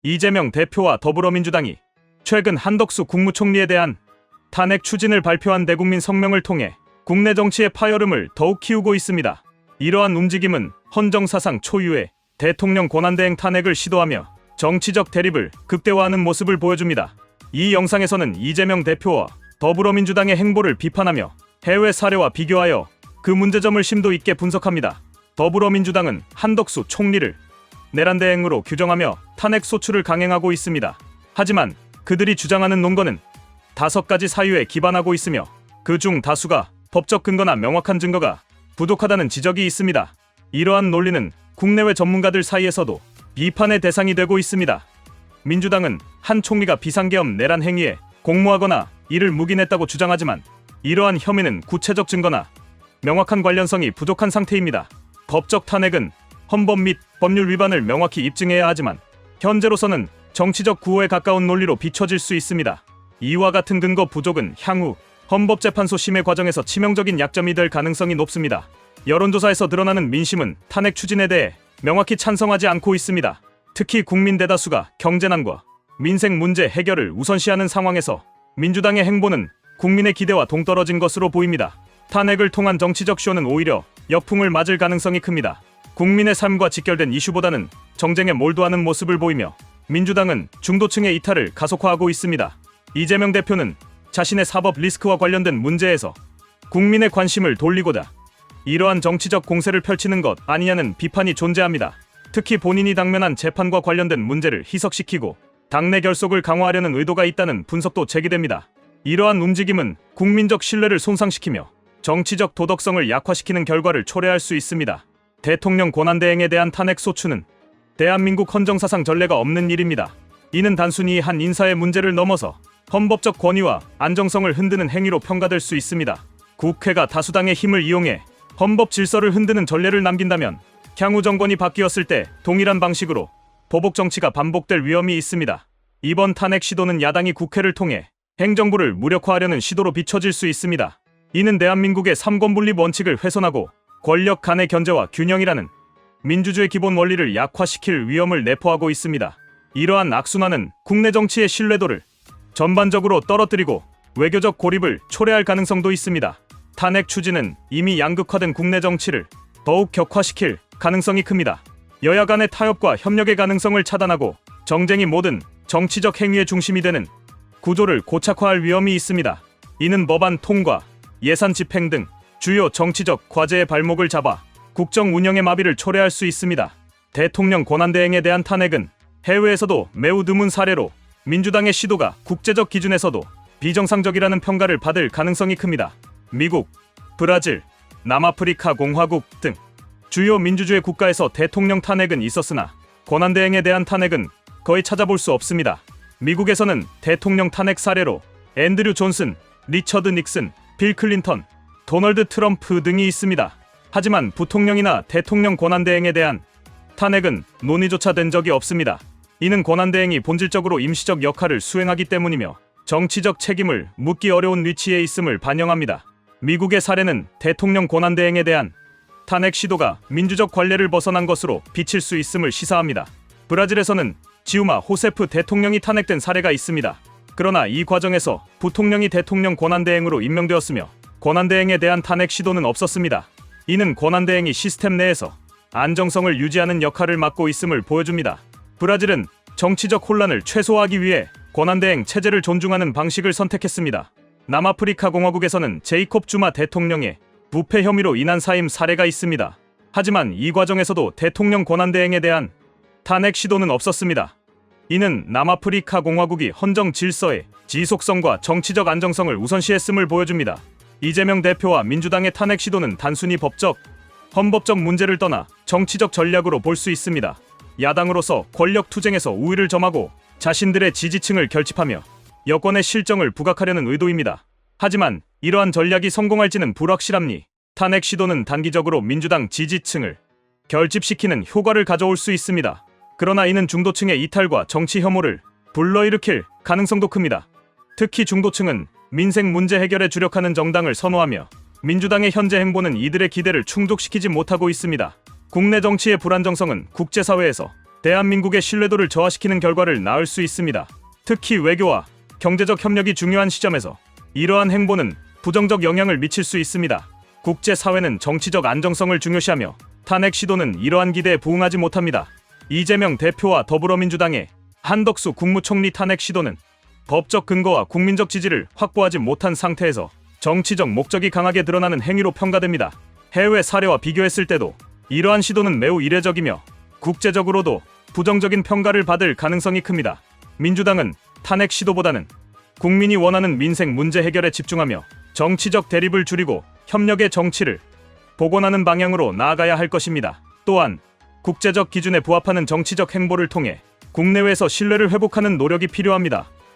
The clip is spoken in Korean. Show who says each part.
Speaker 1: 이재명 대표와 더불어민주당이 최근 한덕수 국무총리에 대한 탄핵 추진을 발표한 대국민 성명을 통해 국내 정치의 파열음을 더욱 키우고 있습니다. 이러한 움직임은 헌정사상 초유의 대통령 권한대행 탄핵을 시도하며 정치적 대립을 극대화하는 모습을 보여줍니다. 이 영상에서는 이재명 대표와 더불어민주당의 행보를 비판하며 해외 사례와 비교하여 그 문제점을 심도 있게 분석합니다. 더불어민주당은 한덕수 총리를 내란대행으로 규정하며 탄핵 소추를 강행하고 있습니다. 하지만 그들이 주장하는 논거는 5가지 사유에 기반하고 있으며 그중 다수가 법적 근거나 명확한 증거가 부족하다는 지적이 있습니다. 이러한 논리는 국내외 전문가들 사이에서도 비판의 대상이 되고 있습니다. 민주당은 한 총리가 비상계엄 내란 행위에 공모하거나 이를 묵인했다고 주장하지만 이러한 혐의는 구체적 증거나 명확한 관련성이 부족한 상태입니다. 법적 탄핵은 헌법 및 법률 위반을 명확히 입증해야 하지만 현재로서는 정치적 구호에 가까운 논리로 비춰질 수 있습니다. 이와 같은 근거 부족은 향후 헌법재판소 심의 과정에서 치명적인 약점이 될 가능성이 높습니다. 여론조사에서 드러나는 민심은 탄핵 추진에 대해 명확히 찬성하지 않고 있습니다. 특히 국민 대다수가 경제난과 민생 문제 해결을 우선시하는 상황에서 민주당의 행보는 국민의 기대와 동떨어진 것으로 보입니다. 탄핵을 통한 정치적 쇼는 오히려 역풍을 맞을 가능성이 큽니다. 국민의 삶과 직결된 이슈보다는 정쟁에 몰두하는 모습을 보이며 민주당은 중도층의 이탈을 가속화하고 있습니다. 이재명 대표는 자신의 사법 리스크와 관련된 문제에서 국민의 관심을 돌리고자 이러한 정치적 공세를 펼치는 것 아니냐는 비판이 존재합니다. 특히 본인이 당면한 재판과 관련된 문제를 희석시키고 당내 결속을 강화하려는 의도가 있다는 분석도 제기됩니다. 이러한 움직임은 국민적 신뢰를 손상시키며 정치적 도덕성을 약화시키는 결과를 초래할 수 있습니다. 대통령 권한대행에 대한 탄핵 소추는 대한민국 헌정사상 전례가 없는 일입니다. 이는 단순히 한 인사의 문제를 넘어서 헌법적 권위와 안정성을 흔드는 행위로 평가될 수 있습니다. 국회가 다수당의 힘을 이용해 헌법 질서를 흔드는 전례를 남긴다면 향후 정권이 바뀌었을 때 동일한 방식으로 보복 정치가 반복될 위험이 있습니다. 이번 탄핵 시도는 야당이 국회를 통해 행정부를 무력화하려는 시도로 비춰질 수 있습니다. 이는 대한민국의 삼권분립 원칙을 훼손하고 권력 간의 견제와 균형이라는 민주주의 기본 원리를 약화시킬 위험을 내포하고 있습니다. 이러한 악순환은 국내 정치의 신뢰도를 전반적으로 떨어뜨리고 외교적 고립을 초래할 가능성도 있습니다. 탄핵 추진은 이미 양극화된 국내 정치를 더욱 격화시킬 가능성이 큽니다. 여야 간의 타협과 협력의 가능성을 차단하고 정쟁이 모든 정치적 행위의 중심이 되는 구조를 고착화할 위험이 있습니다. 이는 법안 통과, 예산 집행 등 주요 정치적 과제의 발목을 잡아 국정 운영의 마비를 초래할 수 있습니다. 대통령 권한대행에 대한 탄핵은 해외에서도 매우 드문 사례로 민주당의 시도가 국제적 기준에서도 비정상적이라는 평가를 받을 가능성이 큽니다. 미국, 브라질, 남아프리카 공화국 등 주요 민주주의 국가에서 대통령 탄핵은 있었으나 권한대행에 대한 탄핵은 거의 찾아볼 수 없습니다. 미국에서는 대통령 탄핵 사례로 앤드류 존슨, 리처드 닉슨, 빌 클린턴, 도널드 트럼프 등이 있습니다. 하지만 부통령이나 대통령 권한대행에 대한 탄핵은 논의조차 된 적이 없습니다. 이는 권한대행이 본질적으로 임시적 역할을 수행하기 때문이며 정치적 책임을 묻기 어려운 위치에 있음을 반영합니다. 미국의 사례는 대통령 권한대행에 대한 탄핵 시도가 민주적 관례를 벗어난 것으로 비칠 수 있음을 시사합니다. 브라질에서는 지우마 호세프 대통령이 탄핵된 사례가 있습니다. 그러나 이 과정에서 부통령이 대통령 권한대행으로 임명되었으며 권한대행에 대한 탄핵 시도는 없었습니다. 이는 권한대행이 시스템 내에서 안정성을 유지하는 역할을 맡고 있음을 보여줍니다. 브라질은 정치적 혼란을 최소화하기 위해 권한대행 체제를 존중하는 방식을 선택했습니다. 남아프리카 공화국에서는 제이콥 주마 대통령의 부패 혐의로 인한 사임 사례가 있습니다. 하지만 이 과정에서도 대통령 권한대행에 대한 탄핵 시도는 없었습니다. 이는 남아프리카 공화국이 헌정 질서의 지속성과 정치적 안정성을 우선시했음을 보여줍니다. 이재명 대표와 민주당의 탄핵 시도는 단순히 법적, 헌법적 문제를 떠나 정치적 전략으로 볼 수 있습니다. 야당으로서 권력 투쟁에서 우위를 점하고 자신들의 지지층을 결집하며 여권의 실정을 부각하려는 의도입니다. 하지만 이러한 전략이 성공할지는 불확실합니. 탄핵 시도는 단기적으로 민주당 지지층을 결집시키는 효과를 가져올 수 있습니다. 그러나 이는 중도층의 이탈과 정치 혐오를 불러일으킬 가능성도 큽니다. 특히 중도층은 민생 문제 해결에 주력하는 정당을 선호하며 민주당의 현재 행보는 이들의 기대를 충족시키지 못하고 있습니다. 국내 정치의 불안정성은 국제사회에서 대한민국의 신뢰도를 저하시키는 결과를 낳을 수 있습니다. 특히 외교와 경제적 협력이 중요한 시점에서 이러한 행보는 부정적 영향을 미칠 수 있습니다. 국제사회는 정치적 안정성을 중요시하며 탄핵 시도는 이러한 기대에 부응하지 못합니다. 이재명 대표와 더불어민주당의 한덕수 국무총리 탄핵 시도는 법적 근거와 국민적 지지를 확보하지 못한 상태에서 정치적 목적이 강하게 드러나는 행위로 평가됩니다. 해외 사례와 비교했을 때도 이러한 시도는 매우 이례적이며 국제적으로도 부정적인 평가를 받을 가능성이 큽니다. 민주당은 탄핵 시도보다는 국민이 원하는 민생 문제 해결에 집중하며 정치적 대립을 줄이고 협력의 정치를 복원하는 방향으로 나아가야 할 것입니다. 또한 국제적 기준에 부합하는 정치적 행보를 통해 국내외에서 신뢰를 회복하는 노력이 필요합니다.